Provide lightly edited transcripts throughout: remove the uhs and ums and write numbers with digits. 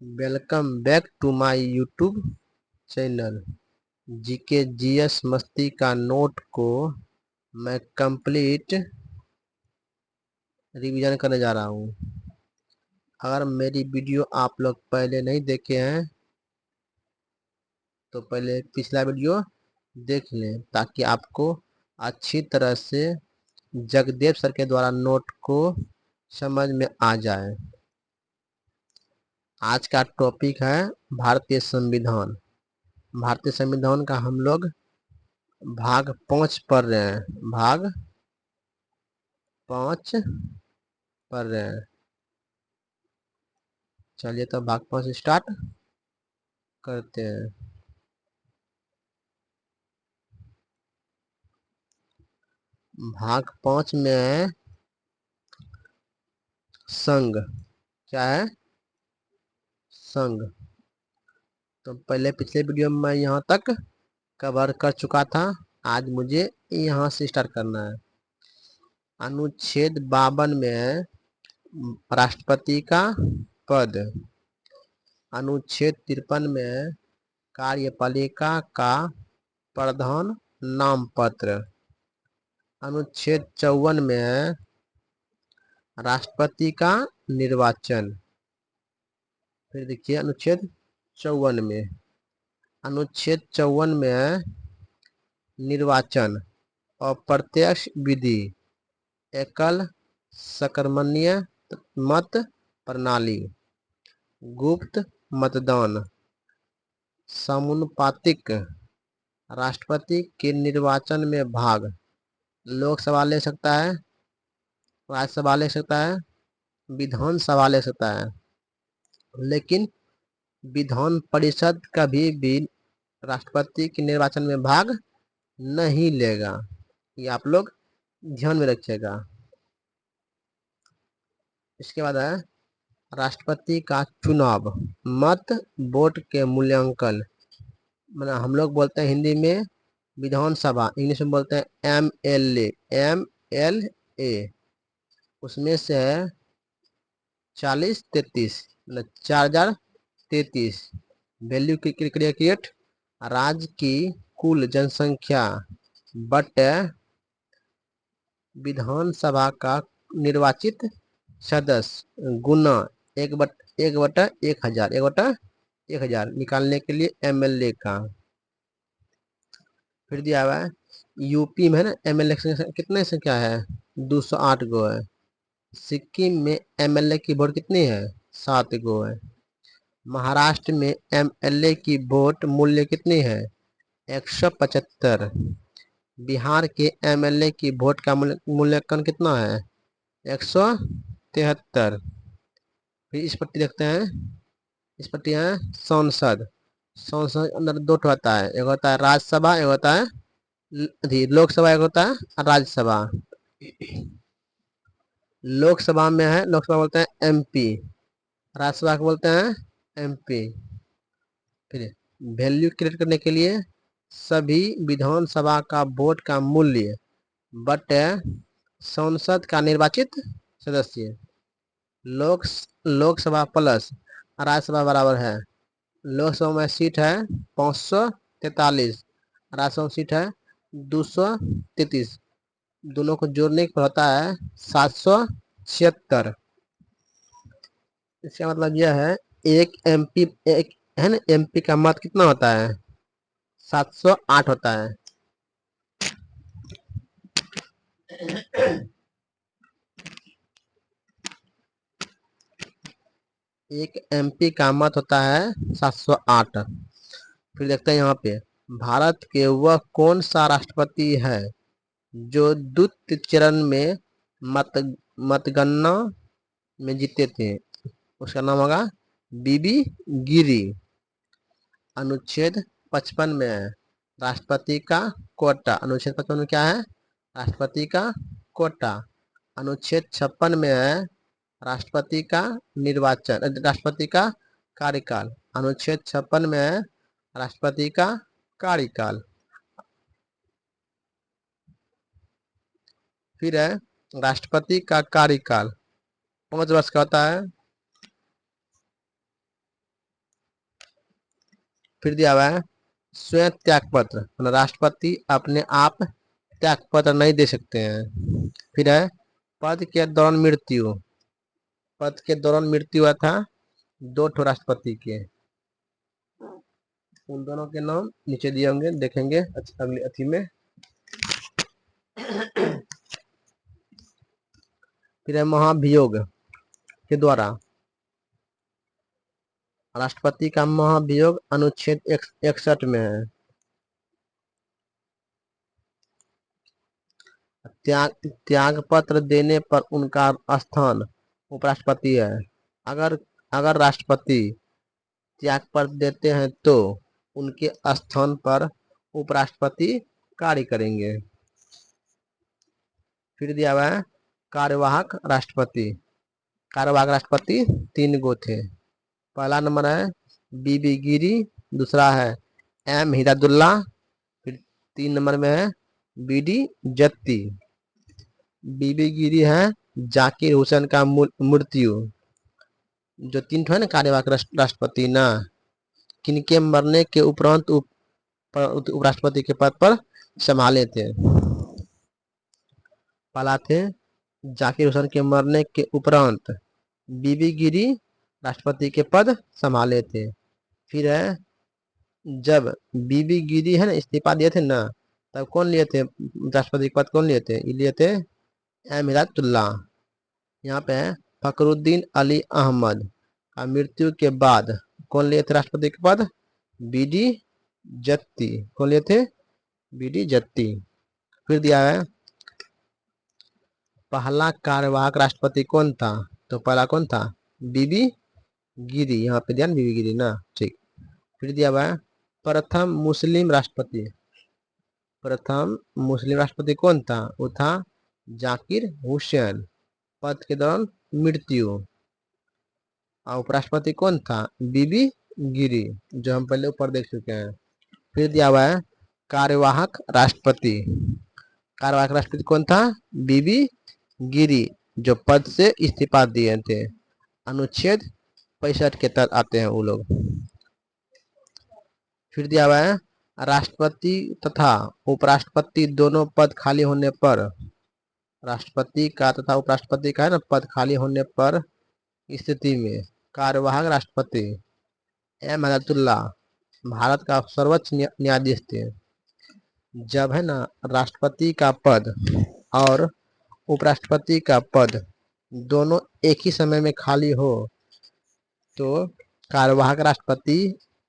Welcome back to my YouTube channel. GK GS मस्ती का note को मैं कंप्लीट रिवीजन करने जा रहा हूँ। अगर मेरी वीडियो आप लोग पहले नहीं देखे हैं तो पहले पिछला वीडियो देख लें ताकि आपको अच्छी तरह से जगदेव सर के द्वारा नोट को समझ में आ जाए। आज का टॉपिक है भारतीय संविधान। भारतीय संविधान का हम लोग भाग 5 पढ़ रहे हैं। भाग 5 पढ़ रहे हैं। चलिए तो भाग 5 स्टार्ट करते हैं। भाग 5 में है संघ। क्या है? संघ। तो पहले पिछले वीडियो में मैं यहाँ तक कवर कर चुका था। आज मुझे यहाँ से स्टार्ट करना है। अनुच्छेद 52 में है राष्ट्रपति का पद। अनुच्छेद 53 में है कार्यपालिका का प्रधान नामपत्र। अनुच्छेद 54 में है राष्ट्रपति का निर्वाचन। फिर देखिए अनुच्छेद 54 में, अनुच्छेद 54 में है निर्वाचन अप्रत्यक्ष विधि, एकल सकर्मण्य मत प्रणाली, गुप्त मतदान, समानुपातिक, राष्ट्रपति के निर्वाचन में भाग लोकसभा ले सकता है, राज्यसभा ले सकता है, विधानसभा ले सकता है, लेकिन विधान परिषद कभी भी राष्ट्रपति के निर्वाचन में भाग नहीं लेगा। ये आप लोग ध्यान में रखिएगा। इसके बाद है राष्ट्रपति का चुनाव, मत वोट के मूल्यांकन। मतलब हम लोग बोलते हैं हिंदी में विधानसभा, इंग्लिश में बोलते हैं MLA। उसमें से है 4033, मतलब 4033 वैल्यू क्रिएट राज्य की कुल जनसंख्या बटे विधानसभा का निर्वाचित सदस्य गुना 1/1000 निकालने के लिए MLA का। फिर दिया हुआ है यूपी में है ना MLA कितने संख्या है? 208 गो है। सिक्किम में MLA की वोट कितनी है? 7 गो है। महाराष्ट्र में MLA की वोट मूल्य कितनी है? 175। बिहार के MLA की वोट का मूल्यांकन कितना है? 173। फिर इस पट्टी देखते हैं, इस पट्टी है संसद। संसद अंदर दो होता है, एक होता है राज्यसभा, एक होता है लोकसभा, एक होता है राज्यसभा। लोकसभा में है, लोकसभा बोलते हैं MP, राज्यसभा को बोलते हैं MP। फिर वैल्यू क्रिएट करने के लिए सभी विधानसभा का वोट का मूल्य बटे संसद का निर्वाचित सदस्य। लोकसभा प्लस राज्यसभा बराबर है, लोकसभा में सीट है 543, राज्यसभा में सीट है 233, दोनों को जोड़ने पर होता है 776। इसका मतलब यह है एक MP, एक है ना MP का मत कितना होता है? 708 होता है। एक MP का मत होता है 708। फिर देखते हैं यहाँ पे भारत के वह कौन सा राष्ट्रपति है जो द्वितीय चरण में मतगणना में जीते थे? उसका नाम होगा BB गिरी। अनुच्छेद 55 में है राष्ट्रपति का कोटा। अनुच्छेद 55 में क्या है? राष्ट्रपति का कोटा। अनुच्छेद 56 में है राष्ट्रपति का निर्वाचन, राष्ट्रपति का कार्यकाल। अनुच्छेद 56 में है राष्ट्रपति का कार्यकाल। फिर है राष्ट्रपति का कार्यकाल 5 वर्ष का होता है। फिर दिया हुआ है स्वयं त्याग पत्र, मतलब राष्ट्रपति अपने आप त्याग पत्र नहीं दे सकते हैं। फिर है पद के दौरान मृत्यु, पद के दौरान मृत्यु हुआ था दो ठो राष्ट्रपति के, उन दोनों के नाम नीचे दिए होंगे, देखेंगे अगली अथी में। फिर है महाभियोग के द्वारा, राष्ट्रपति का महाभियोग अनुच्छेद 61 में है। त्याग पत्र देने पर उनका स्थान उपराष्ट्रपति है। अगर अगर राष्ट्रपति त्याग पत्र देते हैं तो उनके स्थान पर उपराष्ट्रपति कार्य करेंगे। फिर दिया हुआ है कार्यवाहक राष्ट्रपति, कार्यवाहक राष्ट्रपति 3 गो थे। पहला नंबर है बीबी गिरी, दूसरा है एम हिदायतुल्ला, फिर 3 नंबर में है बीडी जत्ती। बीबी गिरी है जाकिर हुसैन का मृत्यु, जो 3 ठो है ना कार्यवाहक राष्ट्रपति ना, किनके मरने के उपरांत उपराष्ट्रपति के पद पर संभाले थे। पहला थे जाकिर हुसैन के मरने के उपरांत बीबी गिरी राष्ट्रपति के पद संभाले थे। फिर है जब बीबी गिरी है ना इस्तीफा दिए थे ना, तब कौन लिए थे राष्ट्रपति के पद, कौन लिए थे? लिए थे एम हिदायतुल्ला। यहाँ पे है फखरुद्दीन अली अहमद का मृत्यु के बाद कौन लिए थे राष्ट्रपति के पद? बीडी जत्ती। कौन लिए थे? बीडी जत्ती। फिर दिया है पहला कार्यवाहक राष्ट्रपति कौन था? तो पहला कौन था? बीबी गिरी। यहाँ पे ध्यान, बीबी गिरी ना, ठीक। फिर दिया हुआ है प्रथम मुस्लिम राष्ट्रपति, प्रथम मुस्लिम राष्ट्रपति कौन था? वो था जाकिर हुसैन, पद के दौरान मृत्यु। और उपराष्ट्रपति कौन था? बीबी गिरी, जो हम पहले ऊपर देख चुके हैं। फिर दिया हुआ है कार्यवाहक राष्ट्रपति, कार्यवाहक राष्ट्रपति कौन था? बीबी गिरी, जो पद से इस्तीफा दिए थे। अनुच्छेद 65 के तहत आते हैं वो लोग। फिर दिया हुआ है राष्ट्रपति तथा उपराष्ट्रपति दोनों पद खाली होने पर, राष्ट्रपति का तथा उपराष्ट्रपति का है ना पद खाली होने पर स्थिति में कार्यवाहक राष्ट्रपति एम हिदायतुल्ला भारत का सर्वोच्च न्यायाधीश थे। जब है ना राष्ट्रपति का पद और उपराष्ट्रपति का पद दोनों एक ही समय में खाली हो तो कार्यवाहक राष्ट्रपति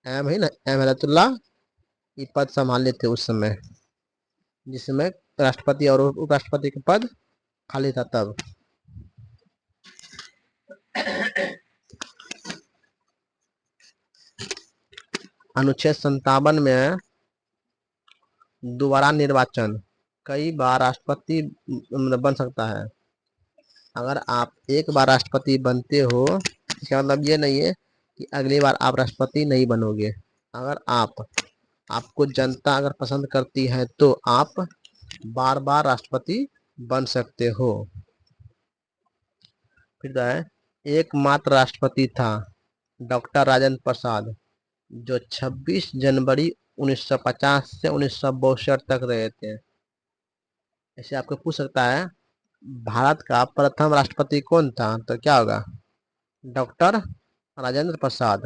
एम हिदायतुल्ला ये पद संभाले थे उस समय, जिस समय राष्ट्रपति और उपराष्ट्रपति का पद खाली था तब। अनुच्छेद 57 में दोबारा निर्वाचन, कई बार राष्ट्रपति बन सकता है। अगर आप एक बार राष्ट्रपति बनते हो इसका मतलब ये नहीं है कि अगली बार आप राष्ट्रपति नहीं बनोगे। अगर आपको जनता अगर पसंद करती है तो आप बार बार राष्ट्रपति बन सकते हो। फिर है एकमात्र राष्ट्रपति था डॉक्टर राजेंद्र प्रसाद, जो 26 जनवरी 1950 से 1962 तक रहे थे। ऐसे आपको पूछ सकता है भारत का प्रथम राष्ट्रपति कौन था? तो क्या होगा? डॉक्टर राजेंद्र प्रसाद।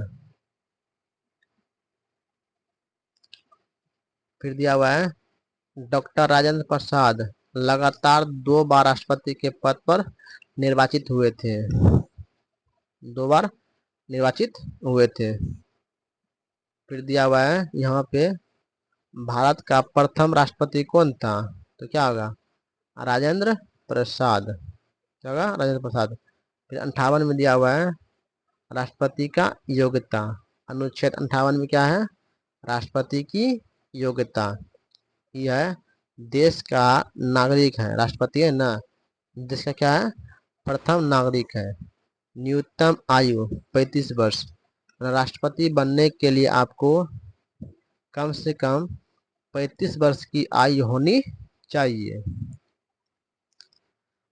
फिर दिया हुआ है डॉक्टर राजेंद्र प्रसाद लगातार 2 बार राष्ट्रपति के पद पर निर्वाचित हुए थे, 2 बार निर्वाचित हुए थे। फिर दिया हुआ है यहाँ पे भारत का प्रथम राष्ट्रपति कौन था? तो क्या होगा? राजेंद्र प्रसाद। क्या होगा? राजेंद्र प्रसाद। फिर 58 में दिया हुआ है राष्ट्रपति का योग्यता, अनुच्छेद 58 में क्या है? राष्ट्रपति की योग्यता। यह है देश का नागरिक है, राष्ट्रपति है ना, देश का क्या है? प्रथम नागरिक है। न्यूनतम आयु 35 वर्ष, राष्ट्रपति बनने के लिए आपको कम से कम 35 वर्ष की आयु होनी चाहिए।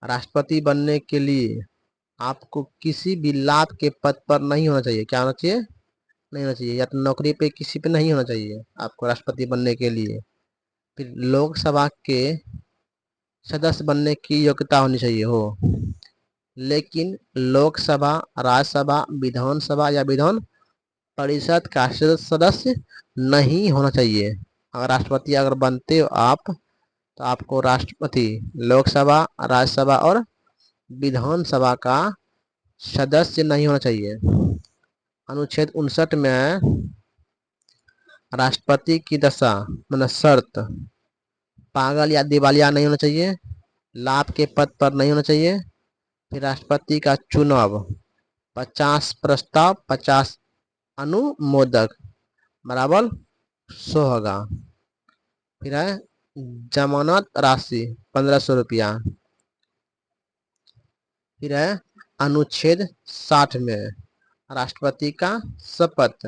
राष्ट्रपति बनने के लिए आपको किसी भी लाभ के पद पर नहीं होना चाहिए। क्या होना चाहिए? नहीं होना चाहिए, या तो नौकरी पे किसी पे नहीं होना चाहिए आपको राष्ट्रपति बनने के लिए। फिर लोकसभा के सदस्य बनने की योग्यता होनी चाहिए हो, लेकिन लोकसभा, राज्यसभा, विधानसभा या विधान परिषद का सदस्य नहीं होना चाहिए। अगर राष्ट्रपति अगर बनते हो आप, तो आपको राष्ट्रपति, लोकसभा, राज्यसभा और विधानसभा का सदस्य नहीं होना चाहिए। अनुच्छेद 59 में राष्ट्रपति की दशा मतलब शर्त, पागल या दिवालिया नहीं होना चाहिए, लाभ के पद पर नहीं होना चाहिए। फिर राष्ट्रपति का चुनाव 50 प्रस्ताव 50 अनुमोदक बराबर 100 होगा। फिर है जमानत राशि 1500 रुपया। फिर है अनुच्छेद 60 में राष्ट्रपति का शपथ,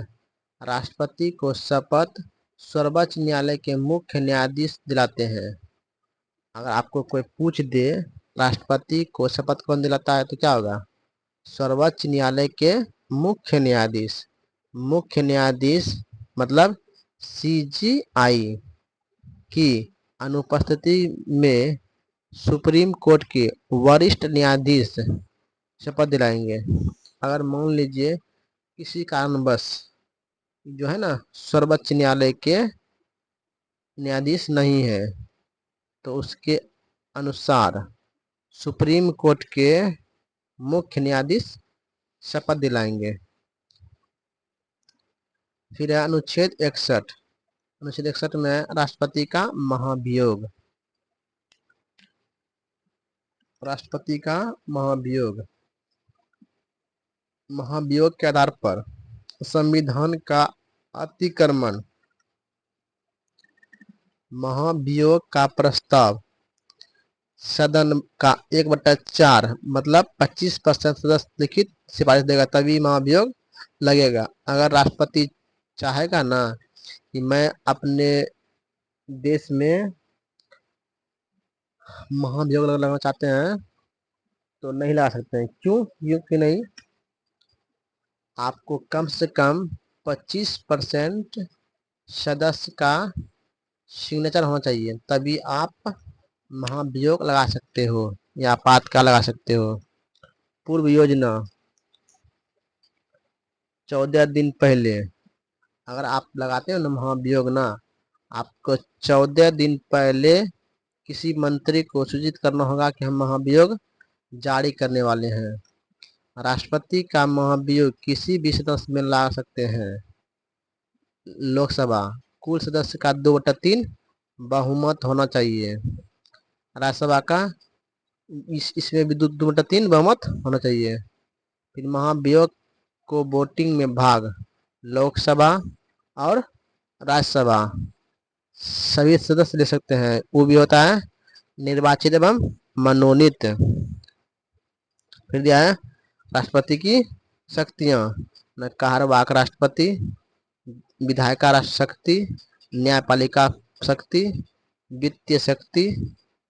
राष्ट्रपति को शपथ सर्वोच्च न्यायालय के मुख्य न्यायाधीश दिलाते हैं। अगर आपको कोई पूछ दे राष्ट्रपति को शपथ कौन दिलाता है, तो क्या होगा? सर्वोच्च न्यायालय के मुख्य न्यायाधीश। मुख्य न्यायाधीश मतलब सीजीआई की अनुपस्थिति में सुप्रीम कोर्ट के वरिष्ठ न्यायाधीश शपथ दिलाएंगे। अगर मान लीजिए किसी कारणवश जो है ना सर्वोच्च न्यायालय के न्यायाधीश नहीं है, तो उसके अनुसार सुप्रीम कोर्ट के मुख्य न्यायाधीश शपथ दिलाएंगे। फिर है अनुच्छेद 61। अनुच्छेद 61 में राष्ट्रपति का महाभियोग, राष्ट्रपति का महाभियोग, महाभियोग के आधार पर संविधान का अतिक्रमण, महाभियोग का प्रस्ताव सदन का 1/4 मतलब 25% सदस्य लिखित सिफारिश देगा, तभी महाभियोग लगेगा। अगर राष्ट्रपति चाहेगा ना कि मैं अपने देश में महाभियोग लगाना चाहते हैं, तो नहीं लगा सकते हैं। क्यों नहीं? आपको कम से कम 25% सदस्य का सिग्नेचर होना चाहिए, तभी आप महाभियोग लगा सकते हो या आपातकाल लगा सकते हो। पूर्व योजना 14 दिन पहले, अगर आप लगाते हो ना महाभियोग ना, आपको 14 दिन पहले किसी मंत्री को सूचित करना होगा कि हम महाभियोग जारी करने वाले हैं। राष्ट्रपति का महाभियोग किसी भी सदस्य में ला सकते हैं। लोकसभा कुल सदस्य का 2/3 बहुमत होना चाहिए। राज्यसभा का इसमें भी 2/3 बहुमत होना चाहिए। फिर महाभियोग को वोटिंग में भाग लोकसभा और राज्यसभा सभी सदस्य ले सकते हैं। वो भी होता है निर्वाचित एवं मनोनीत। फिर दिया है राष्ट्रपति की शक्तियां, कार्यवाहक राष्ट्रपति, विधायिका राष्ट्र शक्ति, न्यायपालिका शक्ति, वित्तीय शक्ति,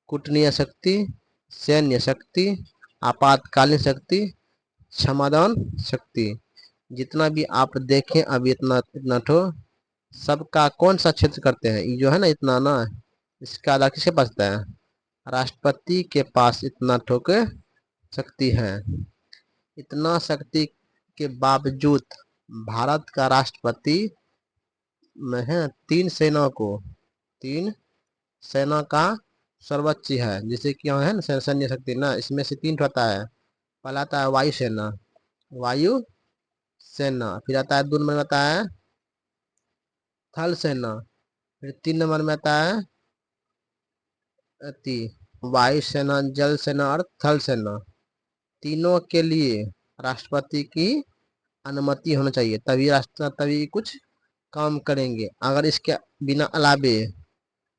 कूटनीय शक्ति, सैन्य शक्ति, आपातकालीन शक्ति, क्षमादान शक्ति। जितना भी आप देखें अभी इतना इतना ठो सबका कौन सा क्षेत्र करते हैं? ये जो है ना इतना ना, इसका आधा किसके पास है? राष्ट्रपति के पास इतना ठोक शक्ति है। इतना शक्ति के बावजूद भारत का राष्ट्रपति में है 3 सेना का सर्वोच्च है। जैसे कि यहाँ है ना सैन्य शक्ति ना, इसमें से 3 आता है। पहला आता है वायु सेना, फिर आता है 2 नंबर में आता है थल सेना, फिर 3 नंबर में आता है वायु सेना, जल सेना और थल सेना। तीनों के लिए राष्ट्रपति की अनुमति होना चाहिए, तभी कुछ काम करेंगे। अगर इसके बिना अलावे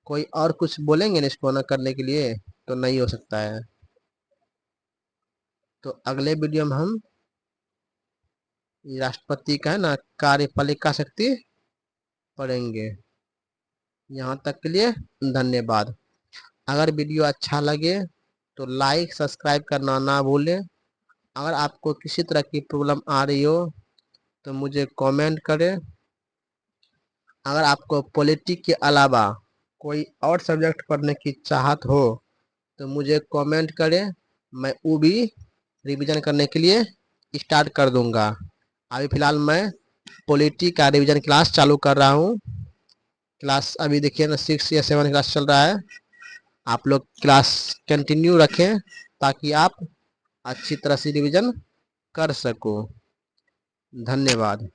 कोई और कुछ बोलेंगे ना इसको ना करने के लिए, तो नहीं हो सकता है। तो अगले वीडियो में हम राष्ट्रपति का है ना कार्यपालिका शक्ति पढ़ेंगे। यहाँ तक के लिए धन्यवाद। अगर वीडियो अच्छा लगे तो लाइक सब्सक्राइब करना ना भूलें। अगर आपको किसी तरह की प्रॉब्लम आ रही हो तो मुझे कमेंट करें। अगर आपको पॉलिटी के अलावा कोई और सब्जेक्ट पढ़ने की चाहत हो तो मुझे कमेंट करें, मैं वो भी रिवीजन करने के लिए स्टार्ट कर दूंगा। अभी फ़िलहाल मैं पॉलिटी का रिवीजन क्लास चालू कर रहा हूँ। क्लास अभी देखिए ना 6 या 7 क्लास चल रहा है। आप लोग क्लास कंटिन्यू रखें ताकि आप अच्छी तरह से रिवीजन कर सको। धन्यवाद।